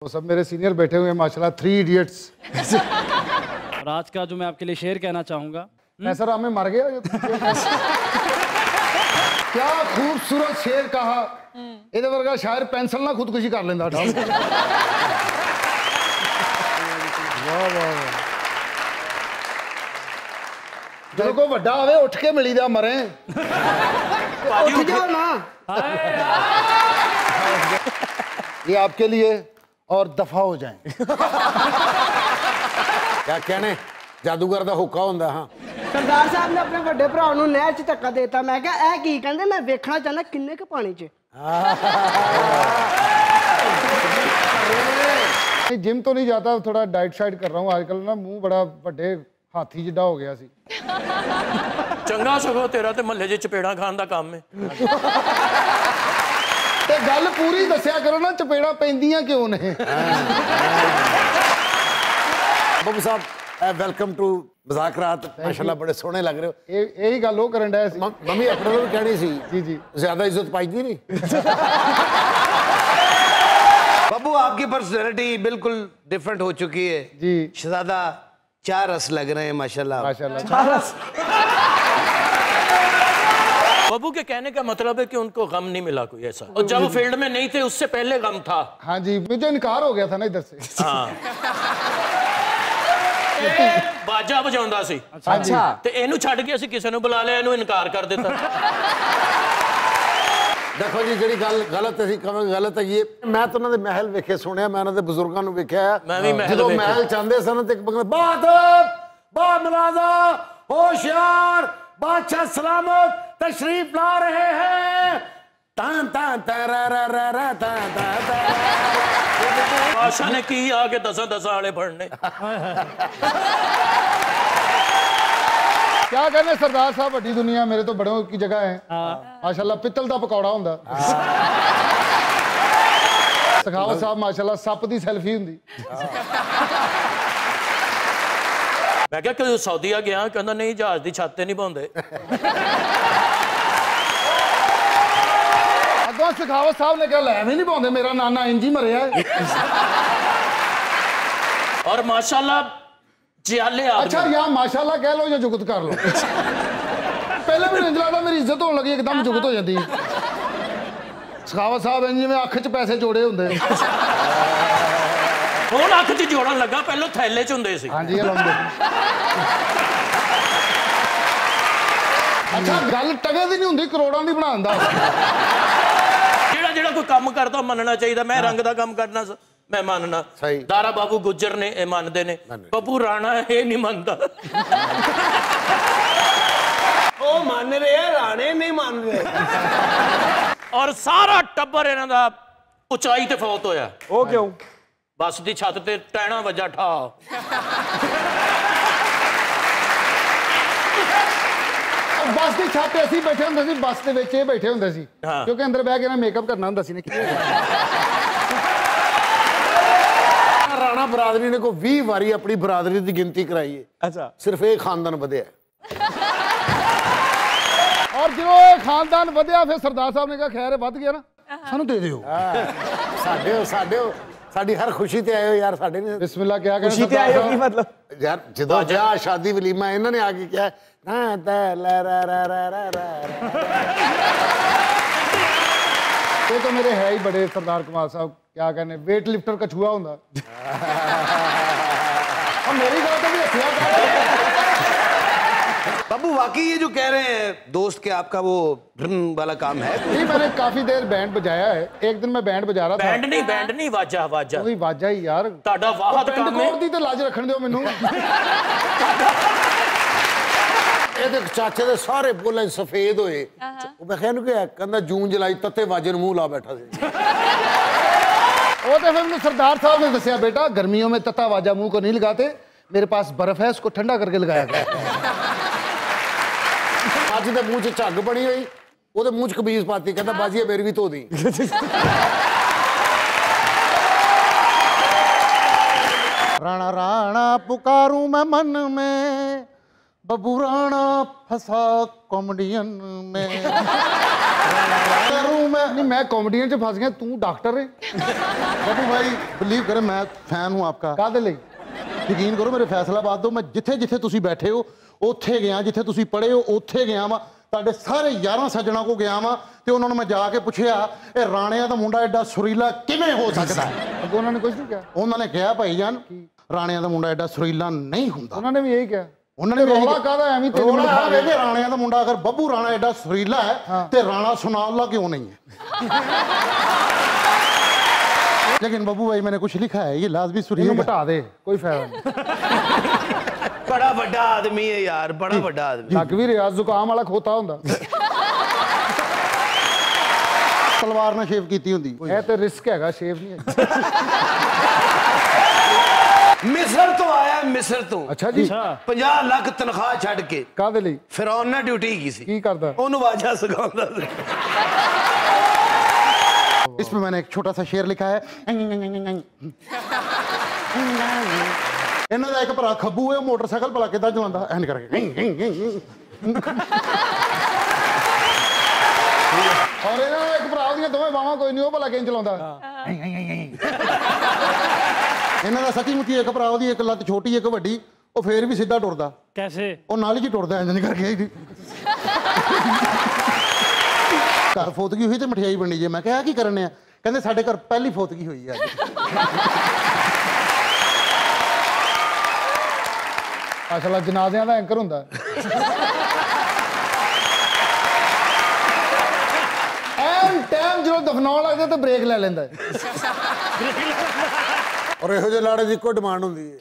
वो सब मेरे सीनियर बैठे हुए हैं माशाल्लाह, 3 इडियट्स। और आज का जो मैं आपके लिए शेर कहना चाहूंगा, मैं सर हमें मर गया। क्या खूबसूरत शेर कहा, इहदे वर्गा शायर पेंसिल ना खुदकुशी कर लेंदा। वाह वाह वाह। जो कोई वड्डा आवे उठ के मिली दा मरे, उठ जाओ ना। ये आपके लिए और दफा हो जाएं। क्या कहने जादूगर दा हुक्का हुंदा। हाँ सरदार साहब ने अपने बड़े भरा नूं नहर च धक्का देता। मैं क्या ऐ की कहंदे, मैं वेखना चाहना किन्ने के पानी च। जिम तो नहीं जाता, थोड़ा डाइट शाइट कर रहा हूँ आजकल ना। मुंह बड़ा बड़े हाथी जिड्डा हो गया सी। चंगा सगो तेरा ते महल्ले च चपेड़ा खान दा काम है। ते गल पूरी दस्या करो ना, चपेड़ा पैंदियां क्यों ने। बब्बू साहब वेलकम टू मज़ाकरात। माशाल्लाह बड़े सोहने लग रहे हो। यही गल वो करन डया सी। मम्मी अपने को भी कहनी सी। जी जी, ज्यादा इज्जत पाईदी नहीं। बब्बू आपकी पर्सनैलिटी बिल्कुल डिफरेंट हो चुकी है जी। शहजादा 4 रस लग रहे हैं माशाल्लाह। माशाल्लाह। बब्बू के कहने का मतलब है कि उनको गम नहीं मिला कोई ऐसा, और जब फील्ड में नहीं थे उससे पहले गम था। हाँ जी, मुझे इनकार हो गया था ना इधर से। हाँ बाजा बजाउंदा सी। अच्छा ते इहनू छड्ड के असीं किसे नू बुला लिया, इहनू इनकार कर दिता। देखो जी जी गल गलत असीं कहां गलत है। ये मैं तो उन्होंने महल वेखे सुने, मैं उन्होंने बुजुर्गों को वेख्या। मैं भी महल जो वेखे। महल चाहते सन ते बात बा मलाजा होशियार बादशाह सलामत तशरीफ ला रहे हैं। तान तान तारा रा रा रा तान तान। बादशाह ने की आके 10 वाले फड़ने। क्या कहने सरदार साहब, बड़ी दुनिया मेरे तो बड़ों की जगह है। माशाल्लाह पित्तल दा पकौड़ा हुंदा। सखावत साहब माशाल्लाह सप दी सेल्फी हुंदी। मैं क्या कि सऊदीया गया, कहंदा नहीं जहाज दी छत ते नहीं पाउंदे। अगों सखावत साहब ने कहा लै भी नहीं पाउंदे, मेरा नाना इंज ही मरिया है। और माशाल्लाह जियाले आदमी। अच्छा या माशाल्लाह कह लो या जुगत कर लो। पहले भी इंज लगदा मेरी इज्जत होने लगी, एकदम जुगत हो जाती। सखावत साहब इंज जिवें अख च पैसे जोड़े हुंदे। हुण अख च जोड़न लगा, पहले थैले च हुंदे सी। हाँ जी अच्छा गल टगे दी नहीं हुंदी, करोड़ां दी बना दिंदा। जेड़ा कोई काम करदा मनना चाहिए। मैं रंग दा काम करना मैं मानना। सही। दारा बाबू गुज्जर ने ये मानते ने, बब्बू राणा ये नहीं मानता। ओ मान रहे हैं, राणे नहीं मान रहे। और सारा टब्बर इन्हां दा उचाई ते फौत होया। वो क्यों? बस दी छत ते टैणा वजा ठा। बस की छत असीं बैठे हुंदे सी, बस दे विच बैठे हुंदे सी, हाँ। क्योंकि अंदर बह के ना मेकअप करना हुंदा सी ने। राणा बरादरी ने को 20 वारी अपनी बरादरी की गिनती कराई है। अच्छा, सिर्फ एक खानदान बढ़िया। और जो खानदान वधिया, फिर सरदार साहब ने कहा खैर वध गया ना, सानू दे दियो। साडी हर खुशी ते आए हो यार। साडे ने बिस्मिल्लाह क्या कहना खुशी ते आए हो की मतलब? यार जदों ब्याह शादी वलीमा इन्होंने आके क्या ये तो मेरे है ही बड़े सरदार कमाल साहब, क्या कहने वेट लिफ्टर कछुआ हुंदा। और मेरी गल तो भी हथिया। बब्बू वाकई ये जो कह रहे हैं दोस्त के आपका वो ड्रम वाला काम है? नहीं, मैंने काफी देर बैंड बजाया है। एक दिन मैं बैंड बजा रहा था। बैंड नहीं वाजा वाजा। वही वाजा ही यार। ताड़ा वाहद बैंड काम है। कोड दी ते लाज रखण दियो मैनू। ਇਹਦੇ ਚਾਚੇ ਦੇ ਸਾਰੇ ਬੋਲਾਂ ਸਫੇਦ ਹੋਏ। ਉਹ ਮੈਂ ਕਿਹਾ ਕਿ ਕਹਿੰਦਾ ਜੂਨ ਜੁਲਾਈ ਤੱਤੇ ਵਾਜੇ ਨੂੰ ਮੂੰਹ ਲਾ ਬੈਠਾ ਸੀ। वो तो फिर सरदार साहब ने दसिया, बेटा गर्मियों में तता वाजा मुंह को नहीं लगाते, मेरे पास बर्फ है, उसको ठंडा करके लगाया गया। ਅੱਜ ਦੇ ਮੂੰਹ 'ਚ ਝੱਗ ਬਣੀ ਹੋਈ, ਉਹਦੇ ਮੂੰਹ 'ਚ ਕਬੀਜ਼ ਪਾਤੀ, ਕਹਿੰਦਾ ਬਾਜੀਏ ਮੇਰੀ ਵੀ ਧੋ ਦੀ। राणा राणा पुकारूं मैं मन में, बब्बू राणा फंसा कॉमेडियन में करूं मैं नहीं, मैं कॉमेडियन च फंस गया, तू डॉक्टर है। बब्बू भाई बिलीव करें, मैं फैन हूं आपका। काहदे लई? यकीन करो, मेरे फैसलाबाद दो, मैं जिथे जिथे तुसी बैठे हो उत्थे गया, जिथे तुसी पढ़े हो उत्थे गया वा, ਤੁਹਾਡੇ ਸਾਰੇ ਯਾਰਾਂ ਸੱਜਣਾ ਕੋ ਗਿਆ ਵਾਂ ਤੇ ਉਹਨਾਂ ਨੂੰ ਮੈਂ ਜਾ ਕੇ ਪੁੱਛਿਆ ਇਹ ਰਾਣਿਆਂ ਦਾ ਮੁੰਡਾ ਐਡਾ ਸੁਰੀਲਾ ਕਿਵੇਂ ਹੋ ਸਕਦਾ ਹੈ। ਅੱਗੋਂ ਉਹਨਾਂ ਨੇ ਕੁਝ ਨਹੀਂ ਕਿਹਾ? ਉਹਨਾਂ ਨੇ ਕਿਹਾ ਭਾਈ ਜਾਨ ਰਾਣਿਆਂ ਦਾ ਮੁੰਡਾ ਐਡਾ ਸੁਰੀਲਾ ਨਹੀਂ ਹੁੰਦਾ। ਉਹਨਾਂ ਨੇ ਵੀ ਇਹੀ ਕਿਹਾ। ਉਹਨਾਂ ਨੇ ਰੌਲਾ ਕਾਹਦਾ ਐਵੇਂ ਤੇ ਰੌਲਾ ਵੇਖੇ ਰਾਣਿਆਂ ਦਾ ਮੁੰਡਾ ਅਗਰ ਬੱਬੂ ਰਾਣਾ ਐਡਾ ਸੁਰੀਲਾ ਹੈ ਤੇ ਰਾਣਾ ਸੁਨਾਉਲਾ ਕਿਉਂ नहीं है। लेकिन बब्बू भाई मैंने कुछ लिखा है, ये लाजमी सुरीला बता दे, कोई फायदा नहीं। बड़ा बड़ा आदमी है यार, बड़ा बड़ा आदमी। ਲੱਗ ਵੀ ਰਿਹਾ ਜ਼ੁਕਾਮ ਵਾਲਾ ਖੋਤਾ ਹੁੰਦਾ। ਤਲਵਾਰ ਨਾਲ ਸ਼ੇਵ ਕੀਤੀ ਹੁੰਦੀ। ਇਹ ਤੇ ਰਿਸਕ ਹੈਗਾ, ਸ਼ੇਵ ਨਹੀਂ ਹੈ। मिस्र तो आया, मिस्र तो। अच्छा जी। 50 लाख तनख्वाह छड़ के। ਕਾਹਦੇ ਲਈ? फिरौन ने ड्यूटी की सी। ਕੀ ਕਰਦਾ? ਉਹਨੂੰ ਵਾਜਾ ਸਿਖਾਉਂਦਾ ਸੀ। इसमें मैंने एक छोटा सा शेर लिखा है। ਇਹਨਾਂ ਦਾ ਇੱਕ ਭਰਾ ਖੱਬੂ ਹੈ, ਮੋਟਰਸਾਈਕਲ ਭਲਾ ਕਿੱਦਾਂ ਚਲਾਉਂਦਾ ਐਨ ਕਰਕੇ। ਔਰ ਇਹਨਾਂ ਦਾ ਇੱਕ ਭਰਾ, ਉਹਦੀਆਂ ਦੋਵੇਂ ਬਾਹਾਂ ਕੋਈ ਨਹੀਂ, ਉਹ ਭਲਾ ਕਿਵੇਂ ਚਲਾਉਂਦਾ। ਇਹਨਾਂ ਦਾ ਸੱਚੀ ਮੁੱਚੀ ਇੱਕ ਭਰਾ, ਉਹਦੀ ਇੱਕ ਲੱਤ ਛੋਟੀ ਇੱਕ ਵੱਡੀ, ਉਹ ਫੇਰ ਵੀ ਸਿੱਧਾ ਟੁਰਦਾ। कैसे? ਉਹ ਨਾਲ ਹੀ ਟੁਰਦਾ ਇੰਜ ਕਰਕੇ। ਘਰ ਫੋਤਗੀ ਹੋਈ ਤੇ ਮਠਿਆਈ ਬਣੀ ਜੇ। ਮੈਂ ਕਿਹਾ ਕੀ ਕਰਨੇ ਆ? ਕਹਿੰਦੇ ਸਾਡੇ ਘਰ ਪਹਿਲੀ ਫੋਤਗੀ ਹੋਈ ਹੈ ਅੱਜ। ਅਸਲ ਜਨਾਜ਼ਿਆਂ ਦਾ ਐਂਕਰ ਹੁੰਦਾ। ਐਨ ਟਾਈਮ ਜਦੋਂ ਦਫਨਾਉਣ ਲੱਗਦਾ ਤਾਂ ਬ੍ਰੇਕ ਲੈ ਲੈਂਦਾ। ਔਰ ਇਹੋ ਜਿਹੇ ਲਾੜੇ ਦੀ ਇੱਕੋ ਡਿਮਾਂਡ ਹੁੰਦੀ ਹੈ,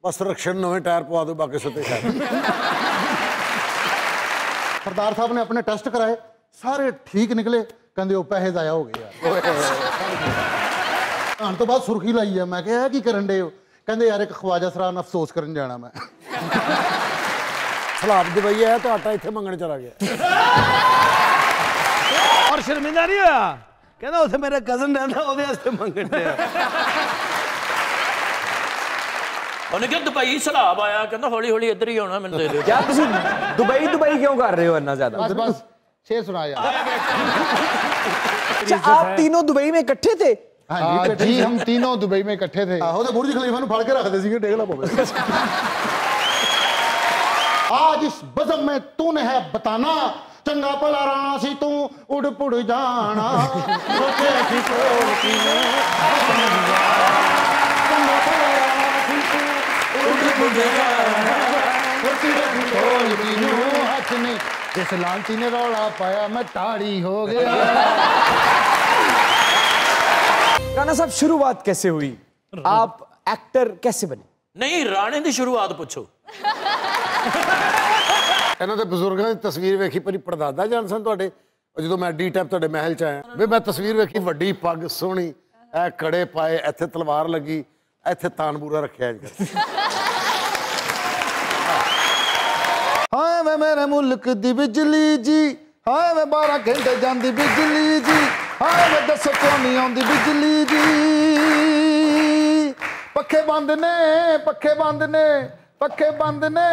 ਬਸ ਰਕਸ਼ਨ ਨਵੇਂ ਟਾਇਰ ਪਵਾ ਦਿਓ, ਬਾਕੀ ਸੁੱਤੇ ਸ਼ਾਇਦ। ਸਰਦਾਰ ਸਾਹਿਬ ਨੇ ਆਪਣੇ ਟੈਸਟ ਕਰਾਏ, ਸਾਰੇ ਠੀਕ ਨਿਕਲੇ। ਕਹਿੰਦੇ ਉਹ ਪੈਸੇ ਜ਼ਾਇਆ ਹੋ ਗਏ ਯਾਰ। ਆਉਣ ਤੋਂ ਬਾਅਦ ਸੁਰਖੀ ਲਾਈ ਆ। ਮੈਂ ਕਿਹਾ ਕੀ ਕਰਨ ਡੇ ਹੋ? ਕਹਿੰਦੇ ਯਾਰ ਇੱਕ ਖਵਾਜਾ ਸਰਾਨ ਅਫਸੋਸ ਕਰਨ ਜਾਣਾ ਮੈਂ। ਸਲਾਬ ਦੁਬਈ ਆਇਆ ਤਾਂ ਆਟਾ ਇੱਥੇ ਮੰਗਣ ਚਲਾ ਗਿਆ। ਔਰ ਸ਼ਰਮਿੰਦਾ ਨਹੀਂ ਹੋਇਆ, ਕਹਿੰਦਾ ਉੱਥੇ ਮੇਰਾ ਕਜ਼ਨ ਰਹਿੰਦਾ, ਉਹਦੇ ਵਾਸਤੇ ਮੰਗਣ ਡਿਆ। ਉਹਨੇ ਕਿਹਾ ਦੁਬਈ ਸਲਾਬ ਆਇਆ, ਕਹਿੰਦਾ ਹੌਲੀ ਹੌਲੀ ਇੱਧਰ ਹੀ ਆਉਣਾ, ਮੈਨੂੰ ਦੇ ਦਿਓ। यार तुसी दुबई दुबई क्यों कर रहे हो इतना ज्यादा? बस बस शेर सुना यार। अच्छा आप तीनों दुबई में इकट्ठे थे? हाँ जी, हम तीनों दुबई में इकट्ठे थे। आहो तो बुर्ज खलीफा ਨੂੰ ਫੜ ਕੇ ਰੱਖਦੇ ਸੀਗੇ, ਡੇਗ ਲਾ ਪਵੇ। आज इस बज़म में तूने है बताना, चंगा भला राणा सी तू उड़ पुड़ जाना। सोचे सी कोल कीने चंगा भला राणा सी तू उड़ पुड़ जाना। सोचे सी कोल कीने हथ ने जिस लांती ने रौला पाया मैं ताड़ी हो गया। राणा साहब शुरुआत कैसे हुई? आप एक्टर कैसे बने? ਨਹੀਂ, ਰਾਣੇ ਦੀ ਸ਼ੁਰੂਆਤ ਪੁੱਛੋ। ਇਹਨਾਂ ਦੇ ਬਜ਼ੁਰਗਾਂ ਦੀ ਤਸਵੀਰ ਵੇਖੀ, ਪਰ ਪੜਦਾਦਾ ਜਾਣ ਸਨ ਤੁਹਾਡੇ। ਜਦੋਂ ਮੈਂ ਡੀ ਟੈਪ ਤੁਹਾਡੇ ਮਹਿਲ ਚ ਆਇਆ ਵੀ ਮੈਂ ਤਸਵੀਰ ਵੇਖੀ, ਵੱਡੀ ਪੱਗ ਸੋਹਣੀ, ਇਹ ਕੜੇ ਪਾਏ, ਇੱਥੇ ਤਲਵਾਰ ਲੱਗੀ, ਇੱਥੇ ਤਾਨਪੂਰਾ ਰੱਖਿਆ। हाय वे मेरे मुल्क दी बिजली जी, हाय वे 12 घंटे जांदी बिजली जी, हाय वे दसो क्यों नहीं आउंदी बिजली जी। पखे बंद ने, पखे बंद ने, पखे बंद ने,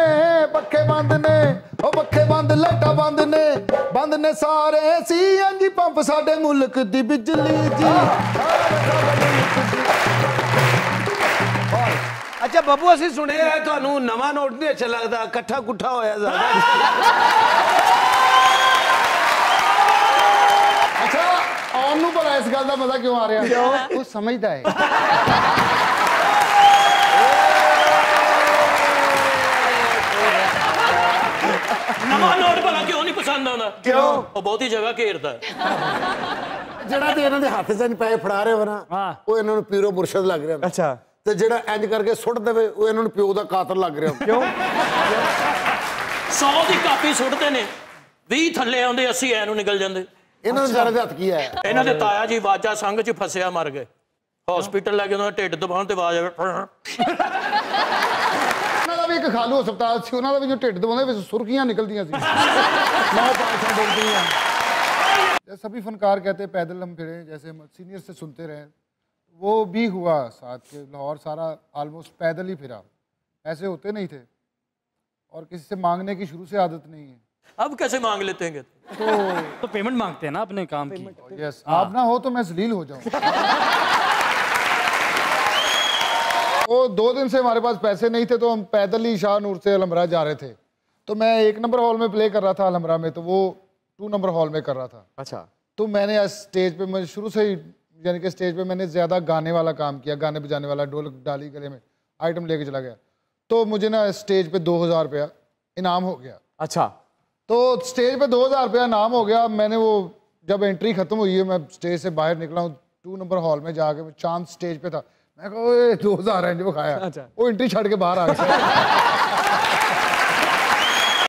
पखे बंद ने, ओ पखे बंद, लाइटां बंद ने सारे सी अंजी पंप साडे मुल्क दी बिजली जी। ਅੱਛਾ ਬੱਬੂ, ਅਸੀਂ ਸੁਣਿਆ ਤੁਹਾਨੂੰ ਨਵਾਂ ਨੋਟ ਨਹੀਂ ਅੱਛਾ ਲੱਗਦਾ, ਇਕੱਠਾ ਕੁੱਠਾ ਹੋਇਆ ਜ਼ਿਆਦਾ। अच्छा आउन नूं भला इस गल दा मजा क्यों आ रहा? वो समझदा है। ਨਵਾਂ ਨੋਟ ਭਲਾ ਕਿਉਂ ਨਹੀਂ ਪਸੰਦ ਆਉਂਦਾ? ਕਿਉਂ? ਉਹ ਬਹੁਤੀ ਜਗ੍ਹਾ ਘੇਰਦਾ। ਜਿਹੜਾ ਤੇ ਇਹਨਾਂ ਦੇ ਹੱਥ 'ਚ ਪਏ ਫੜਾ ਰਹੇ ਹੋ ਨਾ, ਉਹ ਇਹਨਾਂ ਨੂੰ ਪੀਰੋ ਮੁਰਸ਼ਦ ਲੱਗ ਰਿਹਾ। अच्छा ਤੇ ਜਿਹੜਾ ਇੰਜ ਕਰਕੇ ਸੁੱਟ ਦੇਵੇ, ਉਹ ਇਹਨਾਂ ਨੂੰ ਪਿਓ ਦਾ ਕਾਤਲ ਲੱਗ ਰਿਹਾ। क्यों? 100 ਦੀ ਕਾਪੀ ਸੁੱਟਦੇ ਨੇ, 20 ਥੱਲੇ ਆਉਂਦੇ, 80 ਐ ਨੂੰ ਨਿਕਲ ਜਾਂਦੇ। ਇਹਨਾਂ ਦੇ ਸਾਰੇ ਦੇ ਹੱਥ ਕੀ ਹੈ? ਇਹਨਾਂ ਦੇ ਤਾਇਆ ਜੀ ਵਾਜਾ ਸੰਘ 'ਚ ਫਸਿਆ ਮਰ ਗਏ, ਹਸਪੀਟਲ ਲੈ ਕੇ ਉਹਨਾਂ ਦਾ ਢਿੱਡ ਦਬਾਉਣ ਤੇ ਆਵਾਜ਼ ਆਵੇ। ਉਹਨਾਂ ਦਾ ਵੀ ਇੱਕ ਖਾਲੂ ਹਸਪਤਾਲ ਸੀ, ਉਹਨਾਂ ਦਾ ਵੀ ਜੋ ਢਿੱਡ ਦਬਾਉਂਦੇ ਵਿੱਚ ਸੁਰਖੀਆਂ ਨਿਕਲਦੀਆਂ ਸੀ। 9-5 ਡੁੱਬਦੀਆਂ। सभी फनकार कहते पैदल हम फिरे, जैसे सीनियर से सुनते रहे, वो भी हुआ साथ के। लाहौर सारा ऑलमोस्ट पैदल ही फिरा, ऐसे होते नहीं थे। और किसी से मांगने की शुरू से आदत नहीं है। अब कैसे मांग लेते हैं? तो पेमेंट मांगते हैं ना अपने काम की। यस, आप ना हो तो मैं जलील हो जाऊं। वो 2 दिन से हमारे पास पैसे नहीं थे, तो हम पैदल ही शाहनूर से अलमरा जा रहे थे। तो मैं 1 नंबर हॉल में प्ले कर रहा था अलमरा में, तो वो 2 नंबर हॉल में कर रहा था। अच्छा। तो मैंने आज स्टेज पे, मैं शुरू से ही यानी कि स्टेज पे मैंने ज़्यादा गाने वाला काम किया, गाने बजाने वाला, ढोलक डाली गले में, आइटम लेके चला गया। तो मुझे ना स्टेज पे 2000 रुपया इनाम हो गया। अच्छा। तो स्टेज पे 2000 रुपया इनाम हो गया। मैंने वो जब एंट्री खत्म हुई है, मैं स्टेज से बाहर निकला हूँ, 2 नंबर हॉल में जाके मैं चांद स्टेज पे था, मैं कहा 2000 है जो खाया। अच्छा। वो एंट्री छड़ के बाहर आ गया।